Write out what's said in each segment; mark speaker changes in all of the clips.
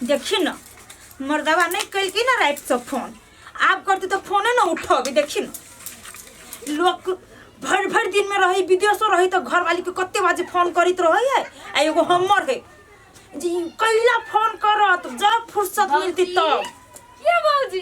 Speaker 1: देखी ना मर्दवा नहीं कल की ना राइट से फोन आप करते तो फोने ना उठोगे। देखी ना लोग भर भर दिन में रही विदेश रही तो घर वाली के कत्ते बजे फोन करित रही है। आ एगो हमर है जी कैला फोन करत जब फुर्सत मिलती तब।
Speaker 2: ये बाबूजी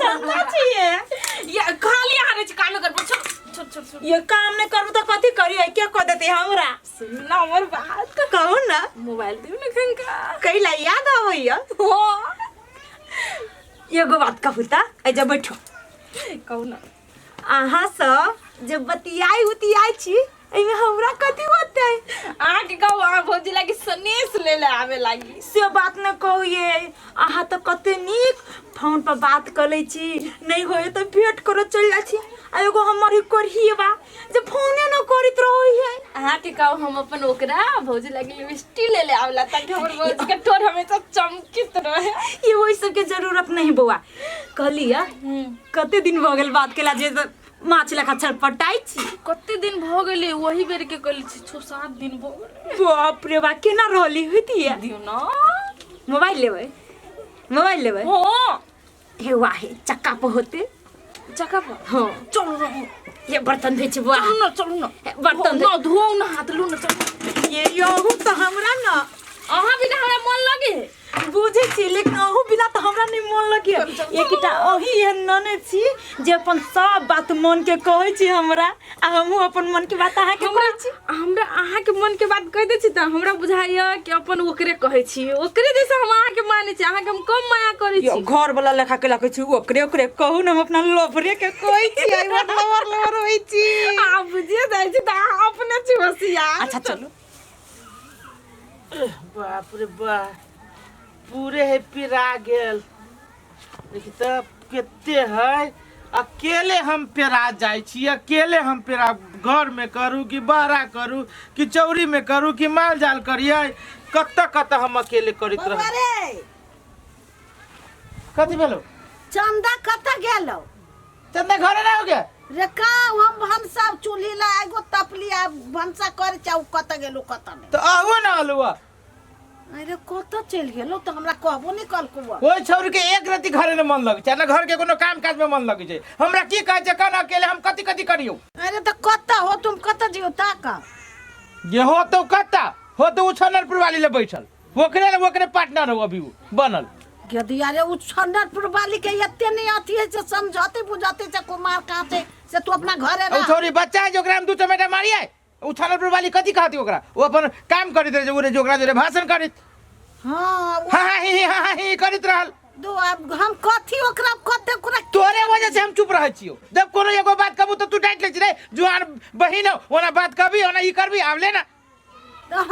Speaker 1: चलना चाहिए
Speaker 2: ये खाली हारे छ काम कर छोड़
Speaker 1: ये काम नहीं करू तो कथी करिए क्या कह देते हमरा।
Speaker 2: सुन ना हमर बात
Speaker 1: कहू ना
Speaker 2: मोबाइल दे ना खंका
Speaker 1: कैला याद आवैया। एगो बात कहू ता जब बैठो
Speaker 2: कहू ना
Speaker 1: अहाँ सब जब बतियाई उतियाई छी एमे हमरा कथी होते
Speaker 2: आ के कहू आ भौजी लागी सनेस ले ले आवे लागी
Speaker 1: से बात न कहू ये अहाँ तो कते नीक फोन पर बात कर लै छी नहीं होए तो भेंट करो चल जा छी। आ एगो हमर ही करही बा जब फोने न करित रही है।
Speaker 2: आ के कहू हम अपन ओकरा भौजी लागी लिपस्टिक ले ले आवला ताकि हमर भौजी के ठोर हमेशा चमकित रहे।
Speaker 1: ये वही सब के जरूरत नहीं बउआ कहलिया कते दिन भ गेल बात केला जे माछ लखा छटपटाई छी।
Speaker 2: कते दिन भ गेले वही बेर के कहली छी 6-7 दिन भ गेले।
Speaker 1: बाप रे बा केना रहली होती है।
Speaker 2: दियो ना
Speaker 1: मोबाइल लेबै
Speaker 2: हां
Speaker 1: हे वाहे चक्का पे होते
Speaker 2: जगह पर
Speaker 1: हाँ
Speaker 2: चलो रहो
Speaker 1: ये बर्तन भेज बुआ
Speaker 2: चलो ना
Speaker 1: बर्तन
Speaker 2: ना धो ना हाथ लो ना चलो
Speaker 1: ये योहू तो हमरा ना
Speaker 2: अहाँ बिना हमरा मन लगे
Speaker 1: बुझे छी लेकिन अहू बिना तो हमरा नहीं मन लगे। एकटा अही एहन नने छी जे अपन सब बात मन के कहै छी हमरा आ हमहू अपन मन के बात अहाँ के कहै छी।
Speaker 2: हमरा अहाँ के मन के बात कह दे छी त हमरा बुझाइया कि अपन ओकरे कहै छी ओकरे जैसे हम अहाँ के माने छी अहाँ के हम कम माया करै छी।
Speaker 1: घर वाला लेखा के लागै छी ओकरे कहू ना हम अपना लोभरे के कहै छी आई मतलब होई छी
Speaker 2: आ बुझिए जाइ छी त अहाँ अपने छी होशियार।
Speaker 1: अच्छा चलो
Speaker 3: बाप रे बाप पूरे है पिरा गेल देखी तब केते है अकेले हम पेरा जाय छी अकेले हम पेरा घर में करू कि बाहरा करू कि चौरी में करू कि माल जाल करिए कत हम अकेले करित रह। कथी भेलो
Speaker 4: चंदा कत गेलो
Speaker 3: चंदा घरे ना हो गया
Speaker 4: रे का हम भंसा चूल्ही ला एगो तपली आ भंसा कर चाउ कत गेलो कत में
Speaker 3: तो आहो ना अलुआ
Speaker 4: अरे कत चल गेलो तो हमरा कहबो नहीं कल को
Speaker 3: कोई छोरी के एक रति घरे में मन लगे ना घर के कोनो काम काज में मन लगे छै हमरा की कहै छै कन अकेले हम कथी कथी करियो।
Speaker 4: अरे तो कत हो तुम कत जियो ताका
Speaker 3: ये हो तो कत्ता हो तो उछनरपुर वाली ले बैठल ओकरे पार्टनर हो अभी बनल
Speaker 4: यदि अरे उ छंडरपुर वाली के एते नहीं आती है से समझाते बुझाते से कुमार काटे से तू अपना घरे
Speaker 3: ओ
Speaker 4: रह।
Speaker 3: छोरी बच्चा है जोकरा हम दू टमाटर मारिए उछनरपुर वाली कथी कहती ओकरा वो अपन काम करित रहे ओरे जोकरा जोरे भाषण करित
Speaker 4: हां
Speaker 3: हां ही करित रहल
Speaker 4: दो अब हम कथी ओकरा कते ओकरा
Speaker 3: तोरे वजह से हम चुप रहै छियो जब कोनो एगो बात कहबू तो तू डांट ले छी रे जुआन बहिन ओना बात कहबी ओना ई करबी आब ले ना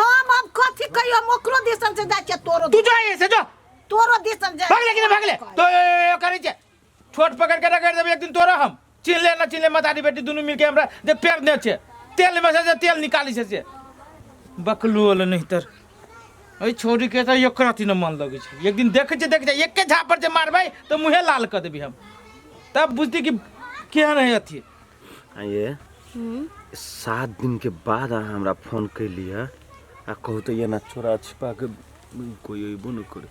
Speaker 4: हम अब कथी कहियो हम ओकरो देशन से जाके तोरो
Speaker 3: तू जा ऐसे जो
Speaker 4: तोरो देशन जा
Speaker 3: भाग ले कि भाग ले तो करै छै छोट पकड़ के रगड़ देबे एक दिन तोरा हम चिन ले मतारी बेटी दुनु मिलके हमरा जे पेड़ दे छै तेल में से तेल निकाली से बकलोल नहीं तर ओई छोरी के त एक राती न मन लगे छै एक दिन देखे छै एके झापर से मारबै तो मुंहे लाल कर देबी हम तब बुझती कि क्या नहीं अथी
Speaker 5: ये 7 दिन के बाद हमरा फोन कैली है आ कहू तो ये ना छोरा छिपा के कोई अइबो न करे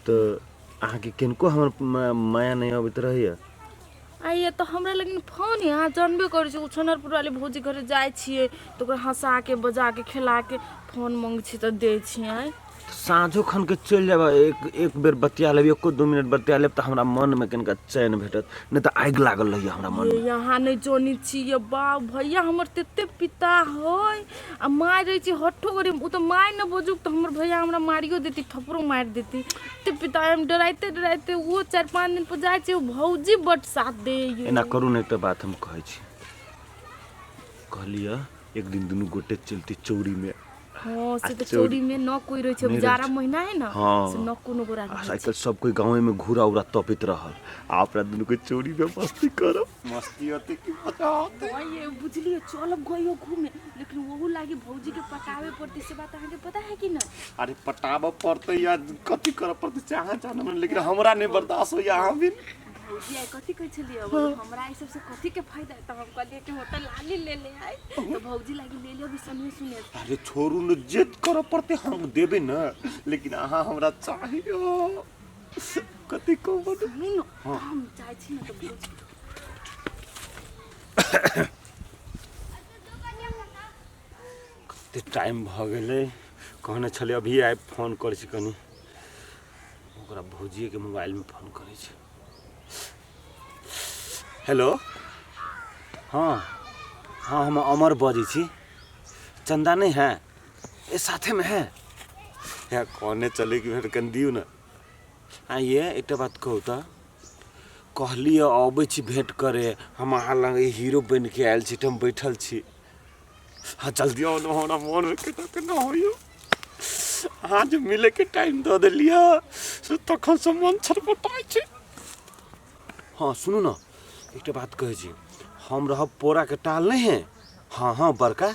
Speaker 5: तो अहाँ के किनको हमर माया नहीं अबैत रहैया।
Speaker 2: आइए तो हमरा लेकिन फोन यहाँ जानबे करै छै उछनरपुर वाली भौजी घरे जाय छियै तो ओकरा हंसा के बजा के खिला के फोन मांग छी तो दे छियै
Speaker 5: साँझो खन के चल जाबा एक बेर बतिया लेब एको 2 मिनट बतिया लेब त हमरा मन में कनिका चैन भेटत नहीं तो आगि लागल रही हमरा मन में।
Speaker 2: यहाँ नहीं जोनी छियै बा भैया हमर तेते पिता होय आ मार रही छी हट्ठो गरी उ तो मार न बजुक तो हमर भैया हमरा मारियो देती थपरो मार देती ते पिता हम डराइते वो 4-5 दिन पर जाय छै भौजी बट साथ दे
Speaker 5: एना करू नहीं तो बात हम कहै छी कहलिया एक दिन दुनु गोटे चलती चौरी में
Speaker 2: हां से तो चोरी में न कोई रहे छै जाड़ा महीना है ना से न कोनो गोरा
Speaker 5: साइकिल सब कोई गांव में घूरा उरा तपित रहल आपरा दुनु के चोरी में मस्ती करब मस्ती होते कि पता होते
Speaker 2: ये बुझलिए चलब गयो घूमे लेकिन वहु लागी भौजी के पटावे पड़ती से बात अहाँ के पता है कि ना।
Speaker 5: अरे पटाब पड़ते या कथी कर पड़ते चाहा जान लेकिन हमरा नहीं बर्दाश्त हो यहाँ भी
Speaker 2: भौजी आई कथी कह छलिए अब हमरा ई सब से कथी के फायदा है? तो हम कहलिए कि होटल लाली ले ले आई तो भौजी लागी ले लियो भी सुनिए सुने।
Speaker 5: अरे छोरू न जिद कर पड़ते हम देबे न, लेकिन अहाँ हमरा चाहिए कथी कहबो
Speaker 2: सुनू न हम चाहे छी न तो भौजी
Speaker 5: कते टाइम भ गेलै, कहने छले अभी आइ फोन करै छी, कनी ओकरा भौजिए के मोबाइल में फोन करै छी। हेलो, हाँ हाँ हम अमर बजै छी, चंदा नहीं है ये साथे में है या कहने चले कि भेट कन दियौ न। आइए एक बात कहू तो कहलिए अबै छी भेंट करे, हम अहाँ लग हीरो बन के आयल छी, हम बैठल छी। हाँ जल्दी आओ न, हमरा मन में केना होइयो। हाँ जो मिले के टाइम दे दिलिया से तखन से मन छटपटाई छै। हाँ सुनू न एक बात कहै छी, हम रहब पोरा के टाल नहीं है, हाँ हाँ बड़का,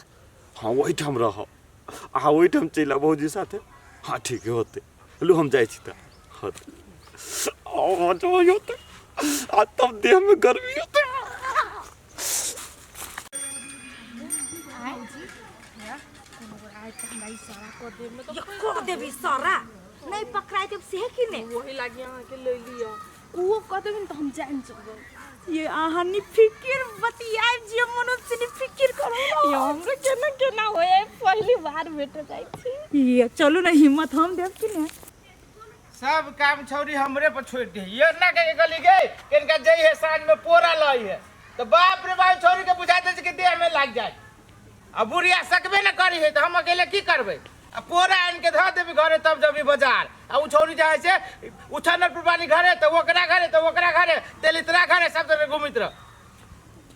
Speaker 5: हाँ वही ठाम रह, अहाँ वही ठाम चलि आबू भौजी साथे। हाँ ठीक है होते, लो हम जाइ छी त होते। आओ जो होते आ तब देह में गर्मी होते।
Speaker 1: को देवी सारा नहीं पकड़ाई तब से कि ने
Speaker 2: वही लागी अहाँ के ले लियो। वो कह देबिन तो हम जान जबै।
Speaker 1: ये आहा नि फिकिर बतियाई जे मनुष्य से नि फिकिर करो
Speaker 2: ये हमरे केना केना होए, पहली बार भेट जाई छी।
Speaker 1: ये चलो ना हिम्मत हम देब कि ने।
Speaker 3: सब काम छौरी हमरे पर छोड़ दे, ये ना के गली गई इनका जई है साँझ में पोरा लाई है तो बाप रे बाप छौरी के बुझा दे कि देह में लग जाए। अब बुढ़िया सकबे न करी है तो हम अकेले की करबे? अब पोरा इनके ध देबी घरे तब जबी बाजार। अब उ छौरी जाए से उछनपुर वाली घरे तो ओकरा घरे तेलितरा घरे सब जगह घूमित रह।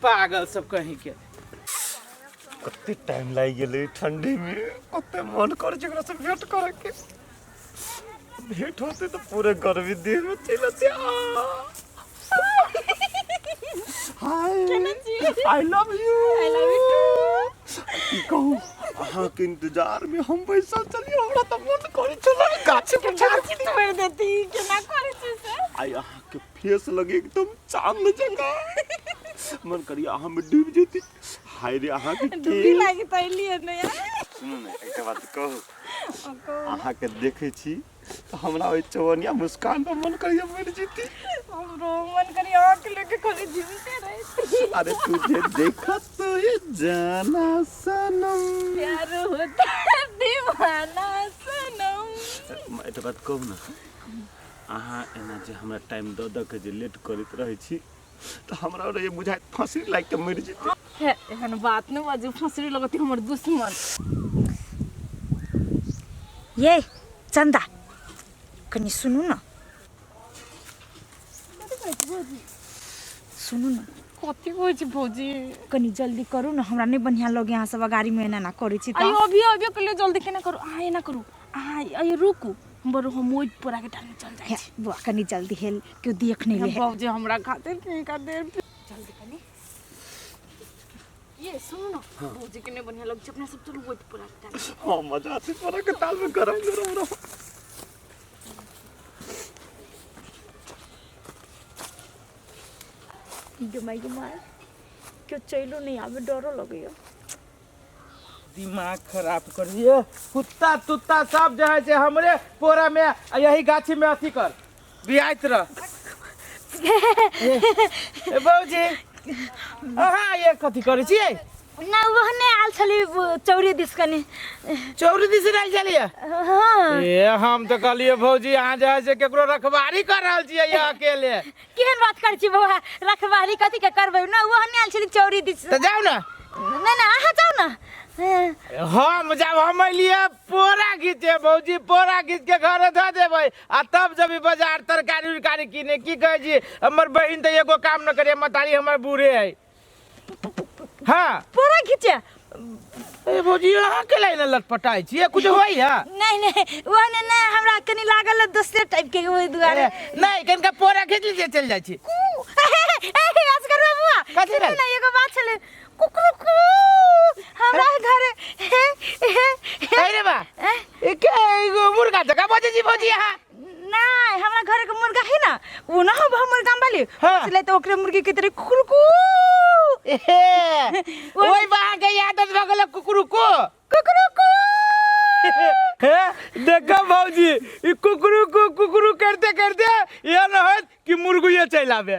Speaker 3: पागल सब कहीं के।
Speaker 5: कते टाइम लाग गेलै ठंडी में, कते मन कर छै ओकरा से भेंट करे के। भेंट होते तो पूरे गर्मी देह में चल आते। हाय आई लव यू टू। की कहूं अहाँ के इंतजार में हम बैसल चलिए, हमरा तो मन करे छला गाछ पर चढ़ के
Speaker 2: तोड़ देती केना करे छी से।
Speaker 5: आई अहाँ के फेस लगे एकदम चांद जका, मन करिए अहाँ में डूब जेती। हाय रे अहाँ के
Speaker 2: डूबी लागी त एलिए न यार।
Speaker 5: सुनू ने एक बात कहू, अहाँ के देखे छी तो हमरा ओइ चवनिया मुस्कान पर मन करिए मर जेती।
Speaker 2: हमरो मन करी आंख लेके खाली झिमते रहती।
Speaker 5: अरे तुझे देखा तो ये जाना सनम,
Speaker 2: प्यार होता है दीवाना सनम।
Speaker 5: मैं तो बात कहू ना, अहाँ एना जे हमरा टाइम द के जे लेट करैत रहै छी तो हमरा रे बुझाइत फांसी लाग के मर जेती।
Speaker 2: है एहन बात न बाजू, फसरी लगती हमर दुश्मन।
Speaker 1: ये चंदा कनी सुनू ना, सुनू ना
Speaker 2: कथी होइ छै भौजी?
Speaker 1: कनी जल्दी करू ना, हमरा नहीं बढ़िया लगे यहाँ सब गाड़ी में एना ना करै छी
Speaker 2: अयो
Speaker 1: त।
Speaker 2: अभी के लिए जल्दी केना करू? अहाँ एना करू, अहाँ अयो रुकू, बरो हम ओइ पोरा के टाल में चल जाई छी।
Speaker 1: बुआ कनी जल्दी हेल क्यों देख नहीं ले।
Speaker 2: भौजी हमरा खातिर की का देर
Speaker 1: जल्दी कनी।
Speaker 2: ये सुनो ना भौजी के ने बढ़िया लग छै, अपना सब चलू ओइ पोरा के टाल।
Speaker 5: हां मजा आती पर के ताल में गरम गरम रहो।
Speaker 1: गमाई क्यों चलो नहीं आवे, डरो लगे।
Speaker 3: दिमाग खराब कर दिए। कुत्ता तुत्ता सब जो है से हमरे पोरा में यही गाछी में अथी कर बियात रह। ए बौजी अहाँ ये कथी करे छियै?
Speaker 1: ना वहने आल छली चौरी दिसकनी।
Speaker 3: चौरी दिस रह चलिए।
Speaker 1: हां
Speaker 3: ए हम तो कहलिए भौजी अहाँ जो है से केकरो रखवारी कर रहल छियै ये अकेले।
Speaker 1: केहन बात कर छी बौआ, रखवारी कथी के करबै ना, वहने आल छली चौरी दिस।
Speaker 3: तो जाओ ना।
Speaker 1: ना ना अहाँ जाओ ना।
Speaker 3: हम जब हम लिए पोरा घीचे भौजी, पोरा घीच के घरे धऽ देबै आ तब जब बाजार तरकारी उरकारी किने। की कहै छी हमर बहिन तो एगो काम न करे, मतारी हमर बूढ़े है। हाँ
Speaker 1: पूरा खींचे।
Speaker 3: ए भौजी अहाँ के लाइन लटपटाई छियै, कुछ होई है?
Speaker 1: नहीं नहीं वहने ना हमरा कनी लागल दूसरे टाइप के ओइ दुआरे।
Speaker 3: नहीं कनका पोरा खींच लीजिए चल जाइ छी।
Speaker 1: असगर बुआ
Speaker 3: कथी रे?
Speaker 1: ना एगो बात छले कुकरू हमरा घरे
Speaker 3: अरे बा ए के एगो मुर्गा जका बजे जी भौजी अहाँ?
Speaker 1: नहीं हमारा घर के मुर्गा है ना वो ना हो मुर्गा वाली
Speaker 3: हाँ।
Speaker 1: इसलिए तो ओकरे मुर्गी की तरह कुकुरुकू
Speaker 3: ओए वहां के आदत भगल कुकुरुकू
Speaker 1: कुकुरुकू
Speaker 3: देखा भौजी ई कुकुरू करते करते ये न हो कि मुर्गुए चल आवे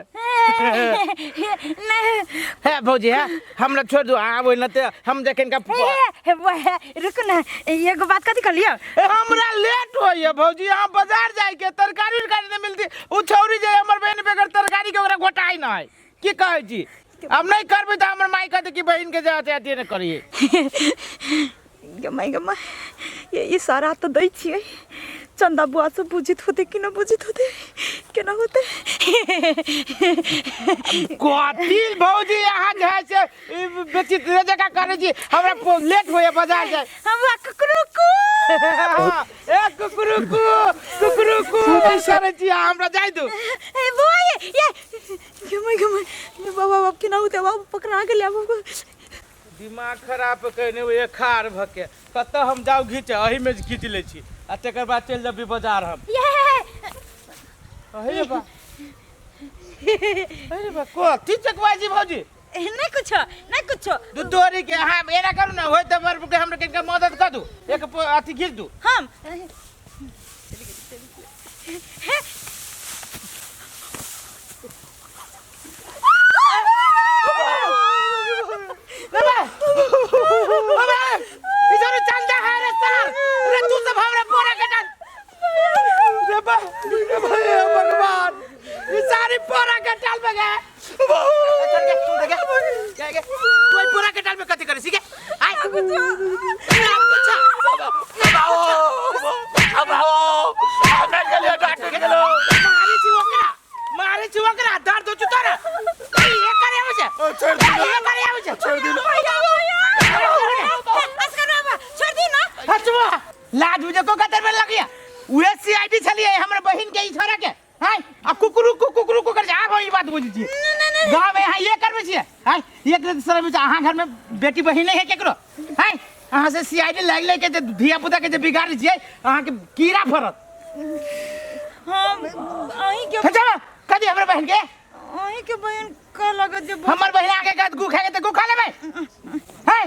Speaker 1: नहीं
Speaker 3: है भौजी है हमरा छोड़ दो आब न ते हम देखें का
Speaker 1: रुको ना एगो बात कथी कर लियो
Speaker 3: हमरा लेट होइए भौजी हम बाजार जाए के तरकारी उरकारी नहीं मिलती उ छौरी जे हमर बहन बेगर तरकारी के ओकरा घोटाई न है की कहै छी अब नहीं करबे त हमर माई कहते कि बहन के जाते आते न करिए
Speaker 1: गमा ये सारा तो दै छियै चंदा बुआ से बुझित होते कि न बुझित होते केना होते
Speaker 3: कोतिल भौजी यहाँ जाए से बेचित जगह करे जी हमरा लेट होए बाजार जाए
Speaker 1: हम कुकुरुकू
Speaker 3: ए कुकुरुकू करे जी हमरा जाय दो
Speaker 1: ए बोय ये गमा बाबा केना होते बाबा पकड़ा गेल बाबा
Speaker 3: दिमाग खराब करने एक खार भके कत हम जाऊ घीचे अही में खींच ले छी आ तकर बाद चल जबी बाजार हम अहे बा अरे बा को ठीक चकवाजी भौजी
Speaker 1: नहीं कुछ
Speaker 3: दूधोरी के हम एना करू ना होय त मर के हमरा किनका मदद कर दू एक अथी घीच दू
Speaker 1: हम
Speaker 3: इधर चंदा है रे सर रे तू सब हमरा पूरा कटन रे भगवान ये सारी पूरा कटल में गए चल के तू देखे तू पूरा कटल में कथि करे सीखे आय कुछ अब हमरा गले डाट के चलो मारे छी ओकरा दर्द हो चुता रे ये करे आवे छे छोड़ दे ये करे आवे छे छोड़ दे
Speaker 1: छोड़ दी ना
Speaker 3: हचवा लाज मुझे को कतर में लगिया उहे सीआईडी छलिए हमर बहिन के ई छोरा के हाय आ कुकुरू को कर जा भाई बात बुझी छी गांव में हां ये करबे छी हाय एक सर में अहां घर में बेटी बहिन है केकरो हाय अहां से सीआईडी लाग के जे धिया पुता के जे बिगाड़ छी अहां के कीड़ा फरत
Speaker 1: हम अही के
Speaker 3: हचवा कदी हमर बहिन के
Speaker 1: अही के बहन का लगत जे
Speaker 3: हमर बहिन आके गद गु खाके त गु खा लेबै हाय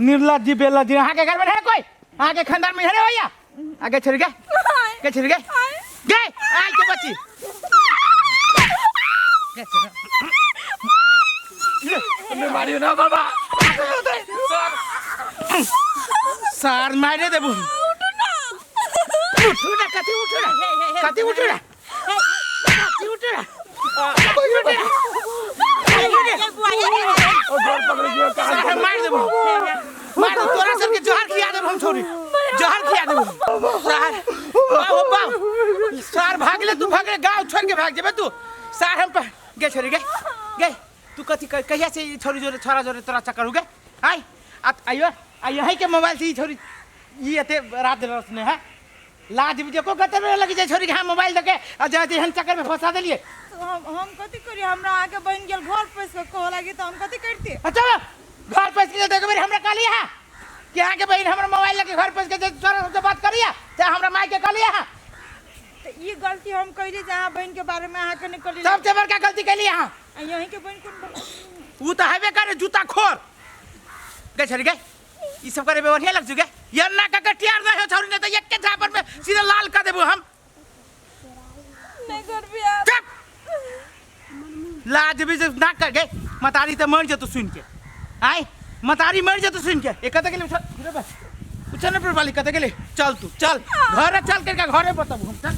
Speaker 3: निर्लज्जी बेलज्जी अहां के घर में है कोई अहां के खानदान में है भैया आगे छोड़ गए के छोड़ गए गए आई के बच्ची मैं मारियो ना बाबा सार मारे देबू उठो ना कति उठो ना कति उठो ना कति उठो ना ओ जोर पकड़ दियो का मार देबू मार तोरा सब के जोहर खिया देबू हम छोरी जोहर खिया देबू सार बाबू सार भागले तू भागले गांव छोड़ के भाग जेबे तू सार हम गे छोरी गे तू कथि कहिया से छोरी जोरे छोरा जोरे तोरा चक्कर हो गे आय आइयो है के मोबाइल से छोरी ये एते रात रसने है लाज भी को कते में लगी जाय छोरी के हम मोबाइल देके आ जाते हम चक्कर में फंसा देलिए
Speaker 1: हम कथि करी हमरा आगे बन गेल घर पैस के कह लागी त हम कथि करती
Speaker 3: अच्छा घर पैस के देखे मेरे हमरा कहलिए है कि आगे बहन हमरा मोबाइल लेके घर पैस के छोरा से बात करिया चाहे हमरा माई के कहलिए है
Speaker 1: ये गलती हम कइली जहां बहन के बारे में आके नहीं कइली
Speaker 3: सबसे बड़का गलती कइली हां
Speaker 1: यही के बहन कोन
Speaker 3: उ त हबे करे जूता खोर गे छोरी गे ई सब करे बढ़िया लग जुगे ये ना का टियार रहे हो छोरी ने तो एक के झापर में सीधा लाल कर देबो हम
Speaker 1: नहीं कर बिया
Speaker 3: लाज भी जब ना कर गए मतारी तो मर जतो सुन के आय मतारी मर जतो सुन के एक कत के लिए उठा ना पर वाली कत के लिए चल तू चल घर चल करके घरे बताबू हम चल